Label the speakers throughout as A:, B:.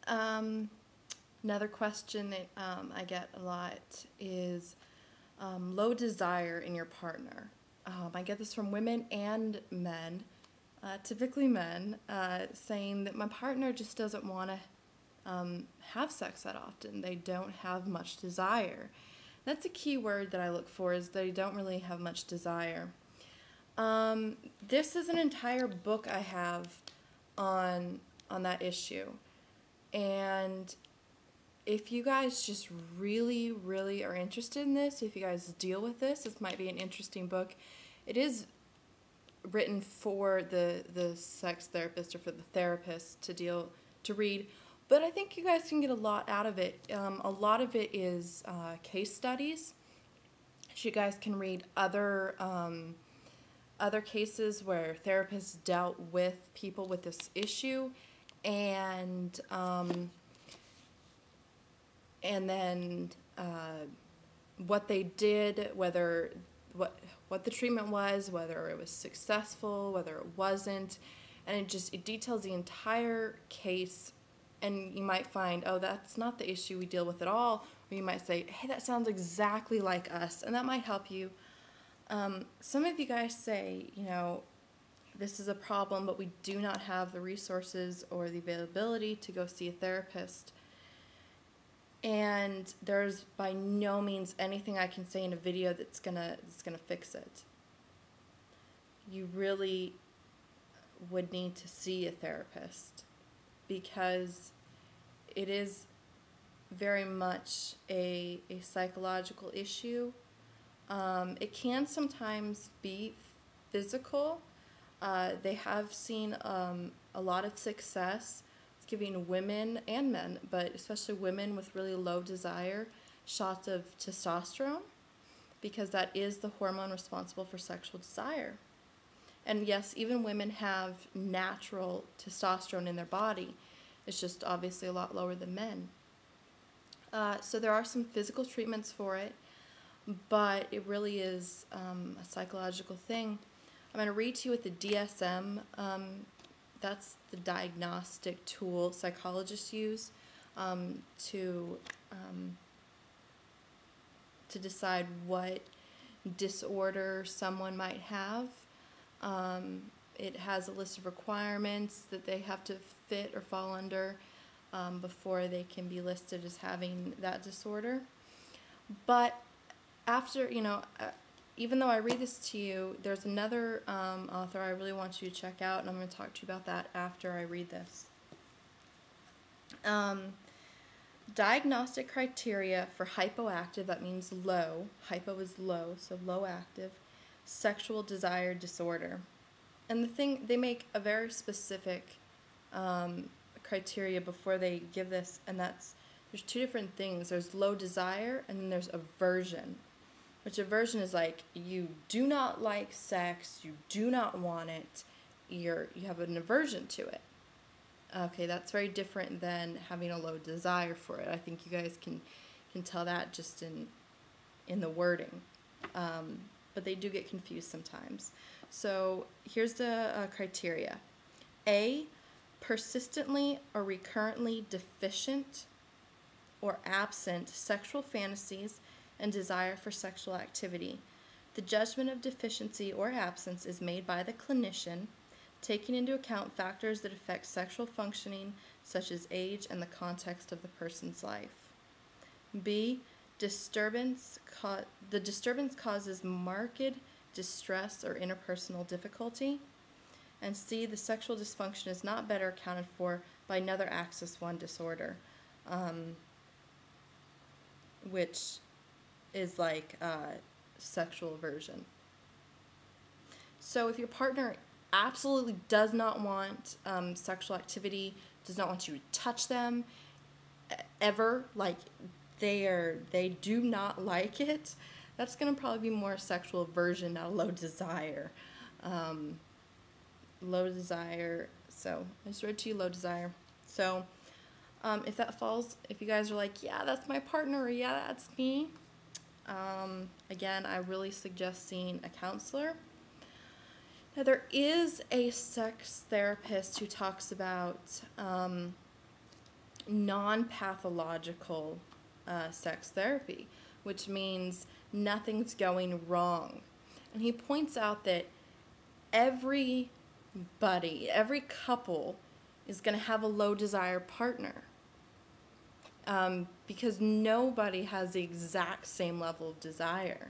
A: Another question that I get a lot is low desire in your partner. I get this from women and men, typically men, saying that my partner just doesn't want to have sex that often. They don't have much desire. That's a key word that I look for, is they don't really have much desire. This is an entire book I have on that issue. And if you guys just really, really are interested in this, if you guys deal with this might be an interesting book. It is written for the sex therapist or for the therapist to read, but I think you guys can get a lot out of it. A lot of it is case studies. So you guys can read other cases where therapists dealt with people with this issue, and then what they did, what the treatment was, whether it was successful, whether it wasn't, and it details the entire case. And you might find, oh, that's not the issue we deal with at all, or you might say, hey, that sounds exactly like us, and that might help you. Some of you guys say, this is a problem, but we do not have the resources or the availability to go see a therapist. And there's by no means anything I can say in a video that's gonna fix it. You really would need to see a therapist, because it is very much a psychological issue. It can sometimes be physical. They have seen a lot of success giving women and men, but especially women with really low desire, shots of testosterone, because that is the hormone responsible for sexual desire. And yes, even women have natural testosterone in their body. It's just obviously a lot lower than men. So there are some physical treatments for it, but it really is a psychological thing. I'm going to read to you what the DSM, that's the diagnostic tool psychologists use to decide what disorder someone might have. It has a list of requirements that they have to fit or fall under before they can be listed as having that disorder. But after, even though I read this to you, there's another author I really want you to check out, and I'm going to talk to you about that after I read this. Diagnostic criteria for hypoactive, that means low, hypo is low, so low active, sexual desire disorder. And they make a very specific criteria before they give this, and there's two different things. There's low desire, and then there's aversion. Which aversion is like, you do not like sex, you do not want it, you have an aversion to it. Okay, that's very different than having a low desire for it. I think you guys can tell that just in the wording. But they do get confused sometimes. So here's the criteria. A, persistently or recurrently deficient or absent sexual fantasies and desire for sexual activity. The judgment of deficiency or absence is made by the clinician, taking into account factors that affect sexual functioning, such as age and the context of the person's life. B, the disturbance causes marked distress or interpersonal difficulty. And C, the sexual dysfunction is not better accounted for by another axis 1 disorder, which is like sexual aversion. So if your partner absolutely does not want sexual activity, does not want you to touch them ever, like they do not like it, that's going to probably be more sexual aversion, not a low desire. Low desire, so I just read to you low desire. So if you guys are like, yeah, that's my partner, or yeah, that's me, again, I really suggest seeing a counselor. Now, there is a sex therapist who talks about non-pathological sex therapy, which means nothing's going wrong. And he points out that every couple is going to have a low desire partner, because nobody has the exact same level of desire.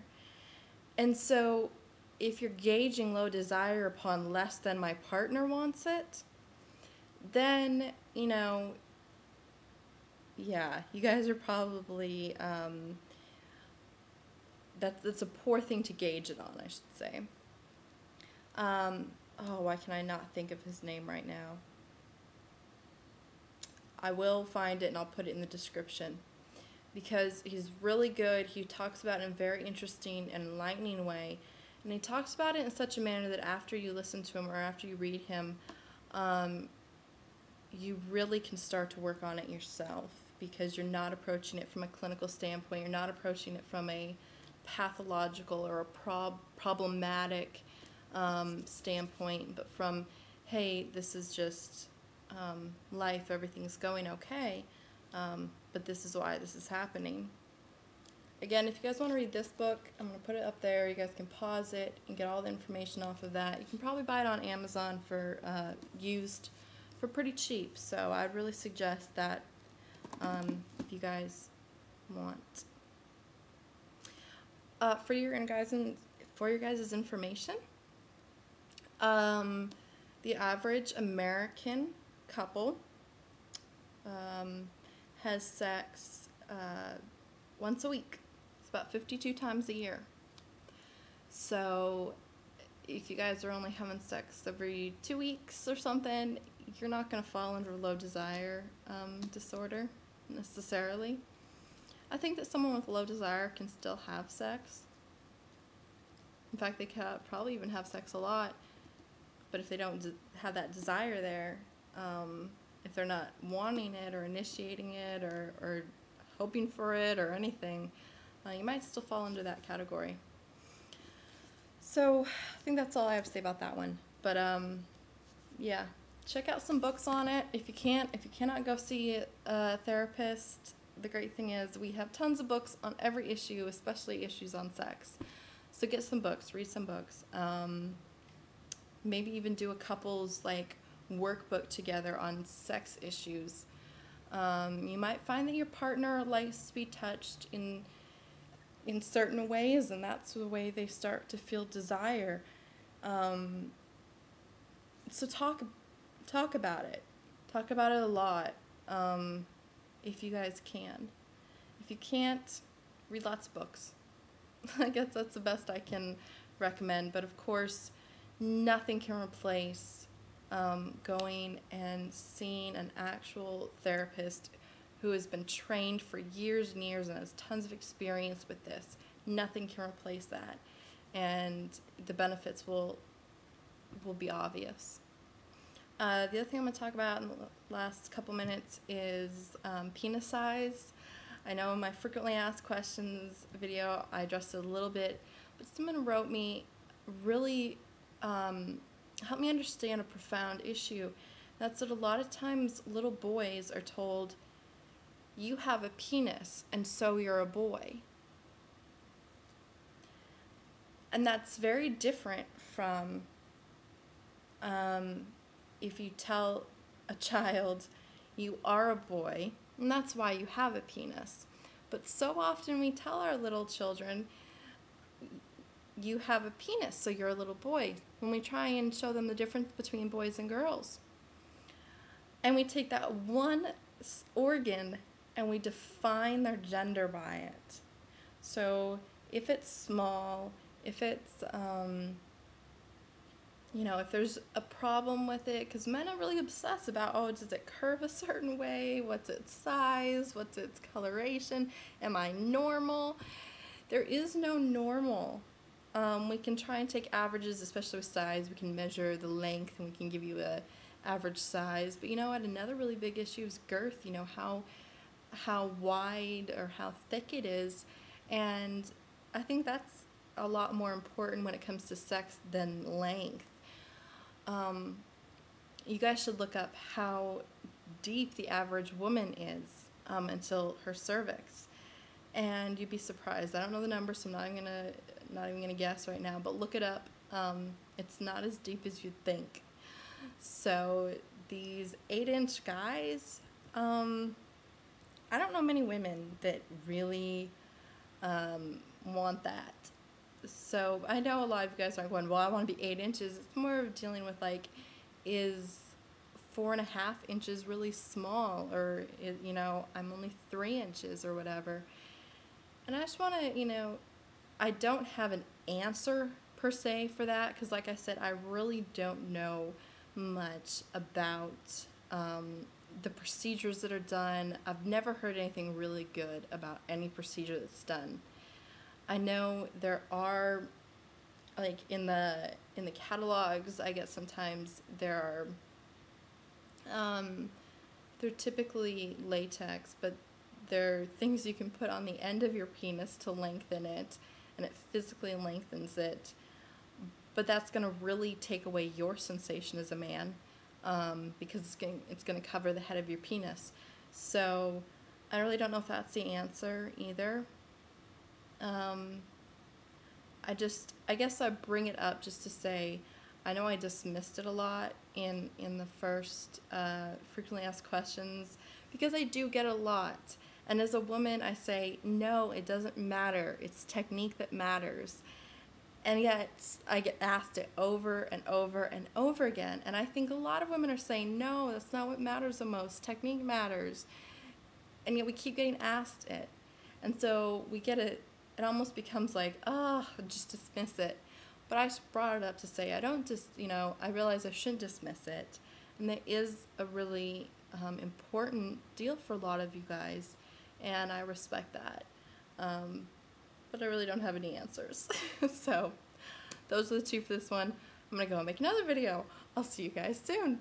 A: And so if you're gauging low desire upon less than my partner wants it, then, yeah, you guys are probably, that's a poor thing to gauge it on, I should say. Why can I not think of his name right now? I will find it and I'll put it in the description, because he's really good. He talks about it in a very interesting and enlightening way. And he talks about it in such a manner that after you listen to him or after you read him, you really can start to work on it yourself, because you're not approaching it from a clinical standpoint. You're not approaching it from a pathological or a problematic standpoint, but from, hey, this is just life, everything's going okay, but this is why this is happening. Again, if you guys want to read this book, I'm going to put it up there. You guys can pause it and get all the information off of that. You can probably buy it on Amazon for used for pretty cheap, so I'd really suggest that if you guys want. For your guys' information, the average American couple has sex once a week. It's about 52 times a year. So if you guys are only having sex every 2 weeks or something, you're not going to fall under low desire disorder necessarily. I think that someone with low desire can still have sex. In fact, they could probably even have sex a lot. But if they don't have that desire there, if they're not wanting it or initiating it or hoping for it or anything, you might still fall under that category. So I think that's all I have to say about that one. But yeah, check out some books on it. If you cannot go see a therapist, the great thing is we have tons of books on every issue, especially issues on sex. So get some books, read some books. Maybe even do a couples workbook together on sex issues. You might find that your partner likes to be touched in certain ways, and that's the way they start to feel desire. So talk about it. Talk about it a lot, if you guys can. If you can't, read lots of books. I guess that's the best I can recommend. But of course, nothing can replace going and seeing an actual therapist who has been trained for years and years and has tons of experience with this. Nothing can replace that, and the benefits will be obvious. The other thing I'm going to talk about in the last couple minutes is penis size. I know in my frequently asked questions video I addressed it a little bit, but someone wrote me really helped me understand a profound issue. That's that a lot of times little boys are told, you have a penis and so you're a boy. And that's very different from if you tell a child you are a boy and that's why you have a penis. But so often we tell our little children, you have a penis, so you're a little boy, when we try and show them the difference between boys and girls. And we take that one organ and we define their gender by it. So if it's small, if it's, if there's a problem with it, because men are really obsessed about, does it curve a certain way? What's its size? What's its coloration? Am I normal? There is no normal. We can try and take averages, especially with size. We can measure the length and we can give you a average size. But another really big issue is girth, how wide or how thick it is. And I think that's a lot more important when it comes to sex than length. You guys should look up how deep the average woman is until her cervix. And you'd be surprised. I don't know the number, so I'm not even gonna guess right now, but look it up. It's not as deep as you'd think. So these 8-inch guys, I don't know many women that really want that. So I know a lot of you guys aren't going, well, I want to be 8 inches. It's more of dealing with like, is 4.5 inches really small, or you know, I'm only 3 inches or whatever. And I just want to, you know, I don't have an answer per se for that, because like I said, I really don't know much about the procedures that are done. I've never heard anything really good about any procedure that's done. I know there are, like in the catalogs I get sometimes, there are they're typically latex, but they're things you can put on the end of your penis to lengthen it, and it physically lengthens it. But that's going to really take away your sensation as a man, because it's going to cover the head of your penis. So I really don't know if that's the answer either. I guess I bring it up just to say, I know I dismissed it a lot in the first frequently asked questions, because I do get a lot. And as a woman, I say, no, it doesn't matter. It's technique that matters. And yet I get asked it over and over and over again. And I think a lot of women are saying, no, that's not what matters the most. Technique matters. And yet we keep getting asked it. And so we get it. It almost becomes like, just dismiss it. But I just brought it up to say, I realize I shouldn't dismiss it. And that is a really important deal for a lot of you guys. And I respect that. But I really don't have any answers. So those are the two for this one. I'm going to go and make another video. I'll see you guys soon.